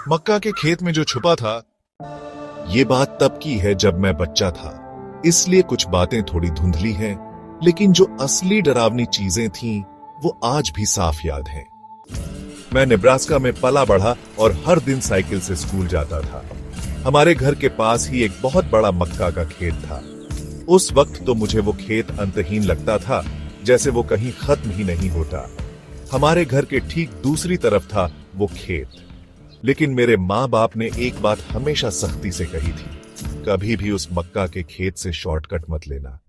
मक्का के खेत में जो छुपा था। ये बात तब की है जब मैं बच्चा था, इसलिए कुछ बातें थोड़ी धुंधली हैं, लेकिन जो असली डरावनी चीजें थीं वो आज भी साफ याद हैं। मैं नेब्रास्का में पला बढ़ा और हर दिन साइकिल से स्कूल जाता था। हमारे घर के पास ही एक बहुत बड़ा मक्का का खेत था। उस वक्त तो मुझे वो खेत अंतहीन लगता था, जैसे वो कहीं खत्म ही नहीं होता। हमारे घर के ठीक दूसरी तरफ था वो खेत। लेकिन मेरे माँ बाप ने एक बात हमेशा सख्ती से कही थी, कभी भी उस मक्का के खेत से शॉर्टकट मत लेना।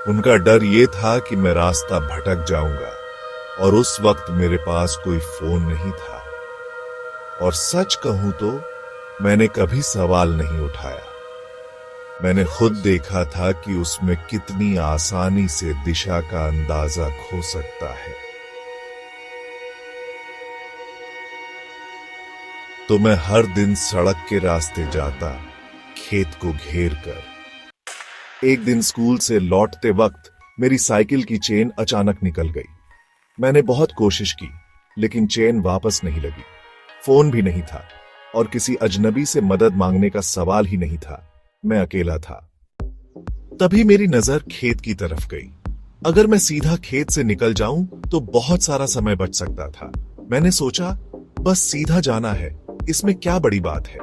उनका डर ये था कि मैं रास्ता भटक जाऊंगा, और उस वक्त मेरे पास कोई फोन नहीं था। और सच कहूं तो मैंने कभी सवाल नहीं उठाया। मैंने खुद देखा था कि उसमें कितनी आसानी से दिशा का अंदाजा खो सकता है। तो मैं हर दिन सड़क के रास्ते जाता, खेत को घेर कर। एक दिन स्कूल से लौटते वक्त मेरी साइकिल की चेन अचानक निकल गई। मैंने बहुत कोशिश की, लेकिन चेन वापस नहीं लगी। फोन भी नहीं था और किसी अजनबी से मदद मांगने का सवाल ही नहीं था। मैं अकेला था। तभी मेरी नजर खेत की तरफ गई। अगर मैं सीधा खेत से निकल जाऊं तो बहुत सारा समय बच सकता था। मैंने सोचा, बस सीधा जाना है, इसमें क्या बड़ी बात है।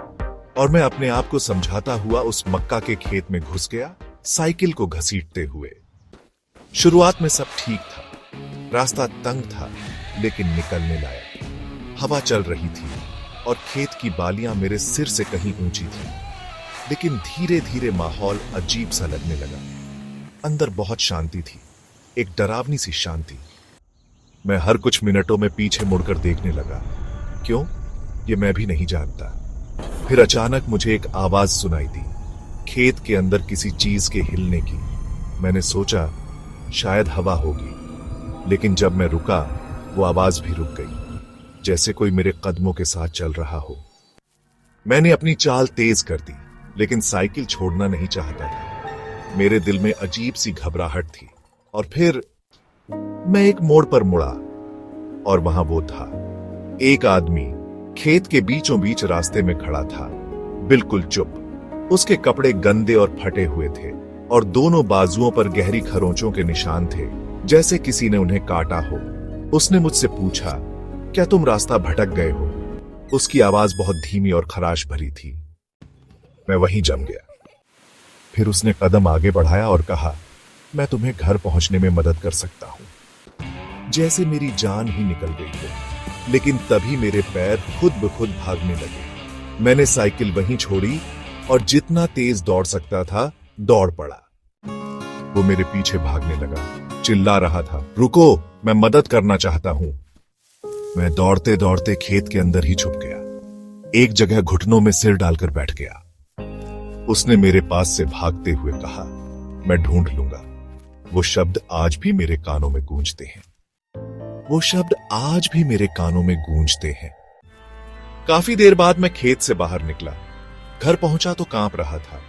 और मैं अपने आप को समझाता हुआ उस मक्का के खेत में घुस गया, साइकिल को घसीटते हुए। शुरुआत में सब ठीक था। रास्ता तंग था, लेकिन निकलने लायक। हवा चल रही थी और खेत की बालियां मेरे सिर से कहीं ऊंची थी। लेकिन धीरे धीरे माहौल अजीब सा लगने लगा। अंदर बहुत शांति थी, एक डरावनी सी शांति। मैं हर कुछ मिनटों में पीछे मुड़कर देखने लगा। क्यों, ये मैं भी नहीं जानता। फिर अचानक मुझे एक आवाज सुनाई दी, खेत के अंदर किसी चीज के हिलने की। मैंने सोचा शायद हवा होगी, लेकिन जब मैं रुका वो आवाज भी रुक गई, जैसे कोई मेरे कदमों के साथ चल रहा हो। मैंने अपनी चाल तेज कर दी, लेकिन साइकिल छोड़ना नहीं चाहता था। मेरे दिल में अजीब सी घबराहट थी। और फिर मैं एक मोड़ पर मुड़ा और वहां वो था, एक आदमी खेत के बीचों बीच रास्ते में खड़ा था, बिल्कुल चुप। उसके कपड़े गंदे और फटे हुए थे और दोनों बाजुओं पर गहरी खरोंचों के निशान थे, जैसे किसी ने उन्हें काटा हो। उसने मुझसे पूछा, क्या तुम रास्ता भटक गए हो? उसकी आवाज बहुत धीमी और खराश भरी थी। मैं वहीं जम गया। फिर उसने कदम आगे बढ़ाया और कहा, मैं तुम्हें घर पहुंचने में मदद कर सकता हूं। जैसे मेरी जान ही निकल गई हो। लेकिन तभी मेरे पैर खुद ब खुद भागने लगे। मैंने साइकिल वहीं छोड़ी और जितना तेज दौड़ सकता था दौड़ पड़ा। वो मेरे पीछे भागने लगा, चिल्ला रहा था, रुको, मैं मदद करना चाहता हूं। मैं दौड़ते दौड़ते खेत के अंदर ही छुप गया। एक जगह घुटनों में सिर डालकर बैठ गया। उसने मेरे पास से भागते हुए कहा, मैं ढूंढ लूंगा। वो शब्द आज भी मेरे कानों में गूंजते हैं। वो शब्द आज भी मेरे कानों में गूंजते हैं। काफी देर बाद मैं खेत से बाहर निकला। घर पहुंचा तो कांप रहा था।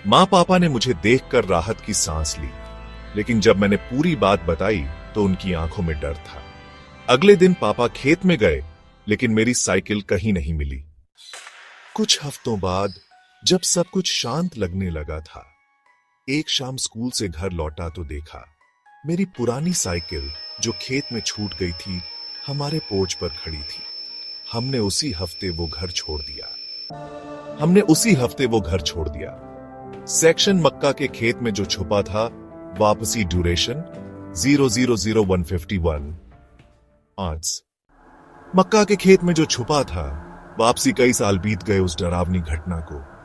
माँ पापा ने मुझे देखकर राहत की सांस ली, लेकिन जब मैंने पूरी बात बताई तो उनकी आंखों में डर था। अगले दिन पापा खेत में गए, लेकिन मेरी साइकिल कहीं नहीं मिली। कुछ हफ्तों बाद जब सब कुछ शांत लगने लगा था, एक शाम स्कूल से घर लौटा तो देखा मेरी पुरानी साइकिल जो खेत में छूट गई थी, हमारे पोर्च पर खड़ी थी। हमने उसी हफ्ते वो घर छोड़ दिया। सेक्शन मक्का के खेत में जो छुपा था, वापसी ड्यूरेशन 000151 आंस। मक्का के खेत में जो छुपा था, वापसी कई साल बीत गए उस डरावनी घटना को।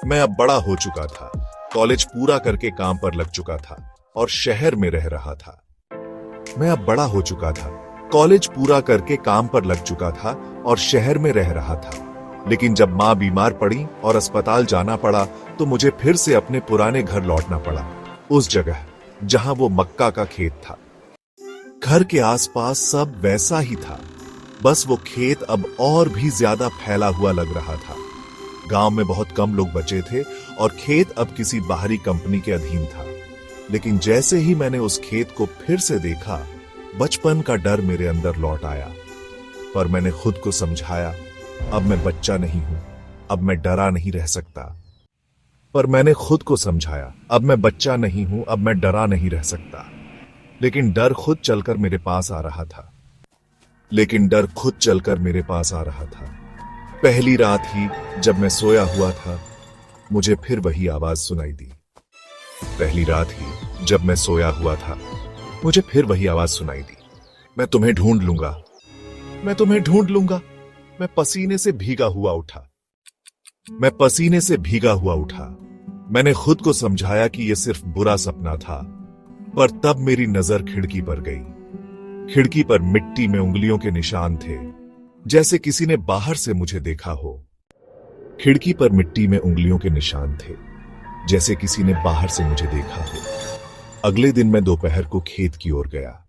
मैं अब बड़ा हो चुका था, कॉलेज पूरा करके काम पर लग चुका था और शहर में रह रहा था। लेकिन जब माँ बीमार पड़ी और अस्पताल जाना पड़ा तो मुझे फिर से अपने पुराने घर लौटना पड़ा, उस जगह जहां वो मक्का का खेत था। घर के आसपास सब वैसा ही था, बस वो खेत अब और भी ज्यादा फैला हुआ लग रहा था। गांव में बहुत कम लोग बचे थे और खेत अब किसी बाहरी कंपनी के अधीन था। लेकिन जैसे ही मैंने उस खेत को फिर से देखा, बचपन का डर मेरे अंदर लौट आया, पर मैंने खुद को समझाया, अब मैं बच्चा नहीं हूं, अब मैं डरा नहीं रह सकता। पर मैंने खुद को समझाया, अब मैं बच्चा नहीं हूं, अब मैं डरा नहीं रह सकता। लेकिन डर खुद चलकर मेरे पास आ रहा था। पहली रात ही जब मैं सोया हुआ था, मुझे फिर वही आवाज सुनाई दी। मैं तुम्हें ढूंढ लूंगा। मैं पसीने से भीगा हुआ उठा। मैंने खुद को समझाया कि यह सिर्फ बुरा सपना था, पर तब मेरी नजर खिड़की पर गई। खिड़की पर मिट्टी में उंगलियों के निशान थे, जैसे किसी ने बाहर से मुझे देखा हो। अगले दिन मैं दोपहर को खेत की ओर गया।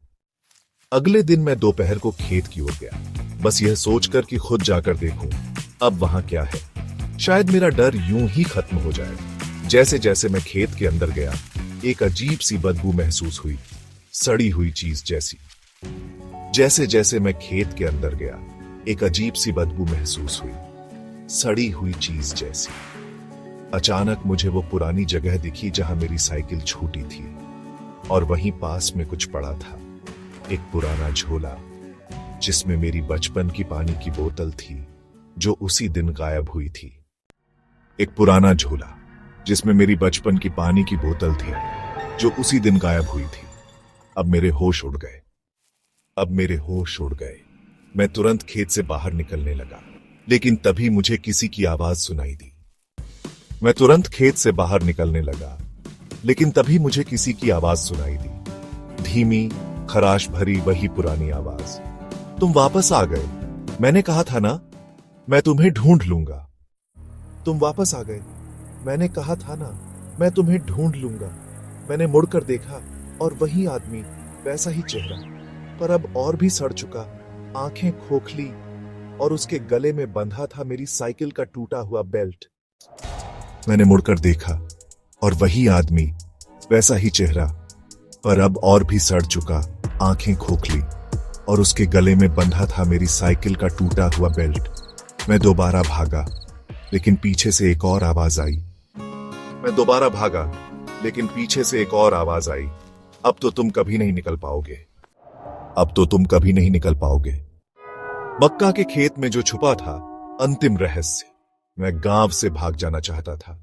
बस यह सोचकर कि खुद जाकर देखूं, अब वहां क्या है। शायद मेरा डर यूं ही खत्म हो जाए। जैसे जैसे मैं खेत के अंदर गया, एक अजीब सी बदबू महसूस हुई, सड़ी हुई चीज जैसी। अचानक मुझे वो पुरानी जगह दिखी जहां मेरी साइकिल छूटी थी, और वहीं पास में कुछ पड़ा था, एक पुराना झोला जिसमें मेरी बचपन की पानी की बोतल थी, जो उसी दिन गायब हुई थी। अब मेरे होश उड़ गए। मैं तुरंत खेत से बाहर निकलने लगा, लेकिन तभी मुझे किसी की आवाज सुनाई दी। धीमी, खराश भरी वही पुरानी आवाज। तुम वापस आ गए। मैंने कहा था ना, मैं तुम्हें ढूंढ लूंगा। मैंने मुड़कर देखा, और वही आदमी, वैसा ही चेहरा, पर अब और भी सड़ चुका, आंखें खोखली, और उसके गले में बंधा था मेरी साइकिल का टूटा हुआ बेल्ट। मैं दोबारा भागा, लेकिन पीछे से एक और आवाज आई। अब तो तुम कभी नहीं निकल पाओगे। मक्का के खेत में जो छुपा था अंतिम रहस्य। मैं गांव से भाग जाना चाहता था।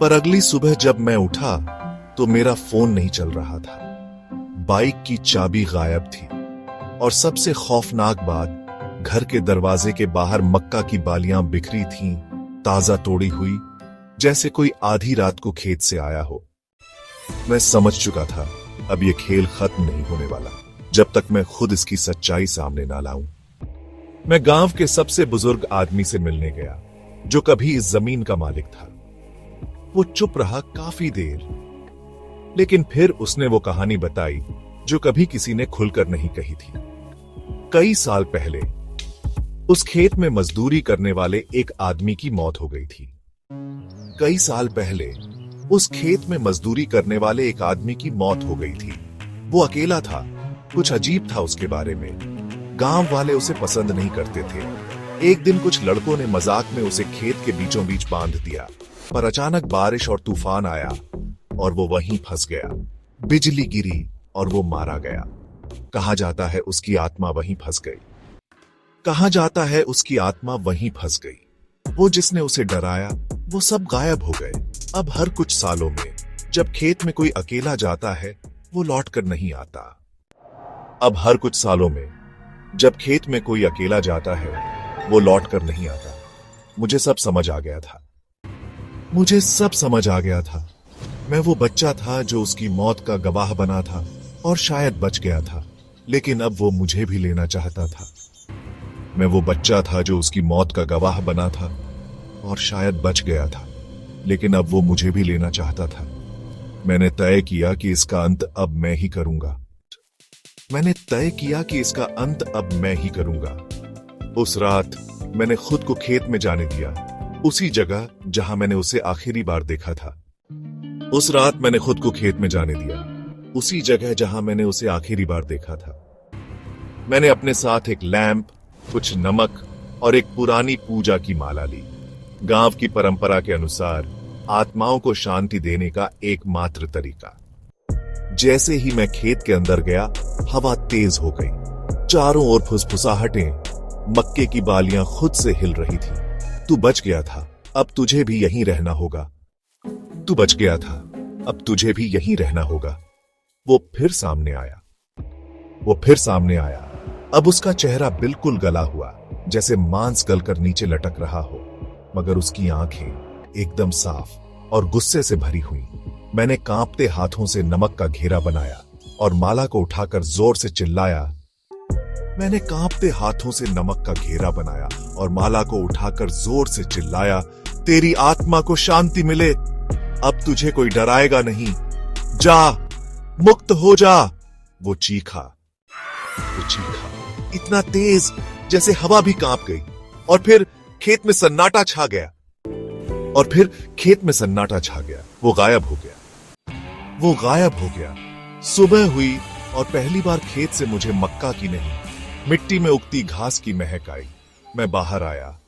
पर अगली सुबह जब मैं उठा, तो मेरा फोन नहीं चल रहा था। बाइक की चाबी गायब थी, और सबसे खौफनाक बात, घर के दरवाजे के बाहर मक्का की बालियां बिखरी थीं, ताजा तोड़ी हुई, जैसे कोई आधी रात को खेत से आया हो। मैं समझ चुका था, अब यह खेल खत्म नहीं होने वाला, जब तक मैं खुद इसकी सच्चाई सामने ना लाऊं। मैं गांव के सबसे बुजुर्ग आदमी से मिलने गया, जो कभी इस जमीन का मालिक था। वो चुप रहा काफी देर, लेकिन फिर उसने वो कहानी बताई जो कभी किसी ने खुलकर नहीं कही थी। कई साल पहले उस खेत में मजदूरी करने वाले एक आदमी की मौत हो गई थी। वो अकेला था। कुछ अजीब था उसके बारे में। गांव वाले उसे पसंद नहीं करते थे। एक दिन कुछ लड़कों ने मजाक में उसे खेत के बीचों बीच बांध दिया, पर अचानक बारिश और तूफान आया, और वो वहीं फंस गया। बिजली गिरी और वो मारा गया। कहा जाता है उसकी आत्मा वहीं फंस गई। वो जिसने उसे डराया, वो सब गायब हो गए। अब हर कुछ सालों में जब खेत में कोई अकेला जाता है, वो लौट कर नहीं आता। मुझे सब समझ आ गया था। मैं वो बच्चा था जो उसकी मौत का गवाह बना था, और शायद बच गया था, लेकिन अब वो मुझे भी लेना चाहता था। मैंने तय किया कि इसका अंत अब मैं ही करूंगा। उस रात मैंने खुद को खेत में जाने दिया, उसी जगह जहां मैंने उसे आखिरी बार देखा था। उसी जगह जहां मैंने उसे आखिरी बार देखा था। मैंने अपने साथ एक लैंप, कुछ नमक और एक पुरानी पूजा की माला ली। गांव की परंपरा के अनुसार आत्माओं को शांति देने का एकमात्र तरीका। जैसे ही मैं खेत के अंदर गया, हवा तेज हो गई। चारों ओर फुसफुसाहटें, मक्के की बालियां खुद से हिल रही थी। तू बच गया था, अब तुझे भी यहीं रहना होगा। तू बच गया था, अब तुझे भी यहीं रहना होगा। वो फिर सामने आया। अब उसका चेहरा बिल्कुल गला हुआ, जैसे मांस गलकर नीचे लटक रहा हो, मगर उसकी आंखें एकदम साफ और गुस्से से भरी हुई। मैंने कांपते हाथों से नमक का घेरा बनाया और माला को उठाकर जोर से चिल्लाया। तेरी आत्मा को शांति मिले, अब तुझे कोई डराएगा नहीं। जा, मुक्त हो जा। वो चीखा इतना तेज जैसे हवा भी कांप गई। और फिर खेत में सन्नाटा छा गया। वो गायब हो गया। सुबह हुई और पहली बार खेत से मुझे मक्का की नहीं, मिट्टी में उगती घास की महक आई। मैं बाहर आया।